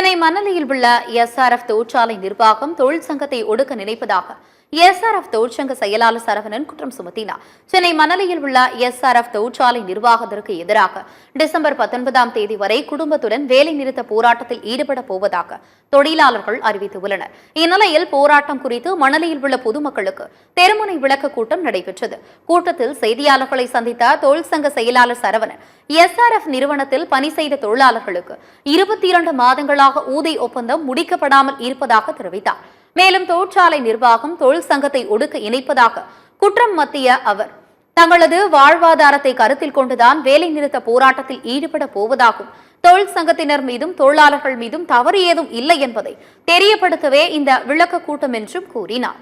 சென்னை மணலியில் உள்ள எஸ்ஆர்எஃப் தொழிற்சாலை நிர்வாகம் தொழிற்சங்கத்தை ஒடுக்க நினைப்பதாக எஸ்ஆர்எஃப் தொழிற்சங்க செயலாளர் சரவணன் குற்றம் சுமத்தினார். சென்னை மணலியில் உள்ள எஸ்ஆர்எஃப் தொழிற்சாலை நிர்வாகத்திற்கு எதிராக டிசம்பர் 19ஆம் தேதி வரை குடும்பத்துடன் வேலைநிறுத்த போராட்டத்தில் ஈடுபட போவதாக தொழிலாளர்கள் அறிவித்துள்ளனர். இந்நிலையில் போராட்டம் குறித்து மணலியில் உள்ள பொதுமக்களுக்கு தெருமுனை விளக்க கூட்டம் நடைபெற்றது. கூட்டத்தில் செய்தியாளர்களை சந்தித்த தொழிற்சங்க செயலாளர் சரவணன் எஸ்ஆர்எஃப் நிறுவனத்தில் பணி செய்த தொழிலாளர்களுக்கு 22 மாதங்களாக ஊதிய ஒப்பந்தம் முடிக்கப்படாமல் இருப்பதாக தெரிவித்தார். மேலும் தொழிற்சாலை நிர்வாகம் தொழிற்சங்கத்தை ஒடுக்க இணைப்பதாக குற்றம் மத்திய அவர் தங்களது வாழ்வாதாரத்தை கருத்தில் கொண்டுதான் வேலைநிறுத்த போராட்டத்தில் ஈடுபட போவதாகவும் தொழிற்சங்கத்தினர் மீதும் தொழிலாளர்கள் மீதும் தவறு ஏதும் இல்லை என்பதை தெரியப்படுத்தவே இந்த விளக்க கூட்டம் என்றும் கூறினார்.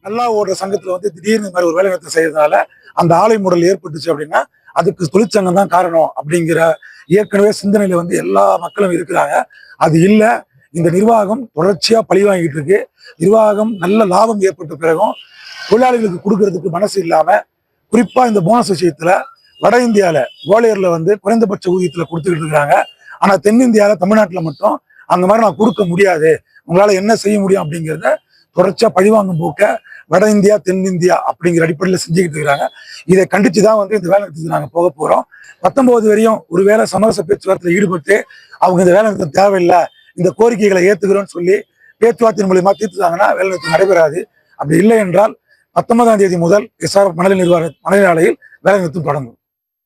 நல்லா ஓடுற சங்கத்துல திடீர்னு மாதிரி ஒரு வேலை நிறுத்தம் செய்யறதுனால அந்த ஆலை முடல் ஏற்பட்டுச்சு அப்படின்னா அதுக்கு தொழிற்சங்கம் தான் காரணம் அப்படிங்கிற ஏற்கனவே சிந்தனையில எல்லா மக்களும் இருக்கிறாங்க. அது இல்ல, இந்த நிர்வாகம் தொடர்ச்சியா பழி வாங்கிட்டு இருக்கு. நிர்வாகம் நல்ல லாபம் ஏற்பட்ட பிறகும் தொழிலாளிகளுக்கு கொடுக்கறதுக்கு மனசு இல்லாம, குறிப்பா இந்த போனஸ் விஷயத்துல வட இந்தியால கோலையர்ல குறைந்தபட்ச ஊதியத்துல கொடுத்துக்கிட்டு இருக்காங்க. ஆனா தென்னிந்தியால தமிழ்நாட்டுல மட்டும் அந்த மாதிரி நான் கொடுக்க முடியாது, உங்களால என்ன செய்ய முடியும் அப்படிங்கிறத தொடர்ச்சியா பழிவாங்கும் போக்க வட இந்தியா தென்னிந்தியா அப்படிங்கிற அடிப்படையில் செஞ்சுக்கிட்டு இருக்கிறாங்க. இதை கண்டிச்சுதான் இந்த வேலை நிறுத்தத்துக்கு நாங்க போக போறோம். 19 வரையும் ஒருவேளை சமரச பேச்சுவார்த்தையில் ஈடுபட்டு அவங்க இந்த வேலை நிறுத்தம் தேவையில்லை, இந்த கோரிக்கைகளை ஏத்துக்கிறோம்னு சொல்லி பேச்சுவார்த்தையின் மூலியமா தீர்த்துட்டாங்கன்னா வேலை நிறுத்தம் நடைபெறாது. அப்படி இல்லை என்றால் 19ஆம் தேதி முதல் எஸ்ஆர்எஃப் மணல் ஆலையில் வேலை நிறுத்தம் தொடங்கும்.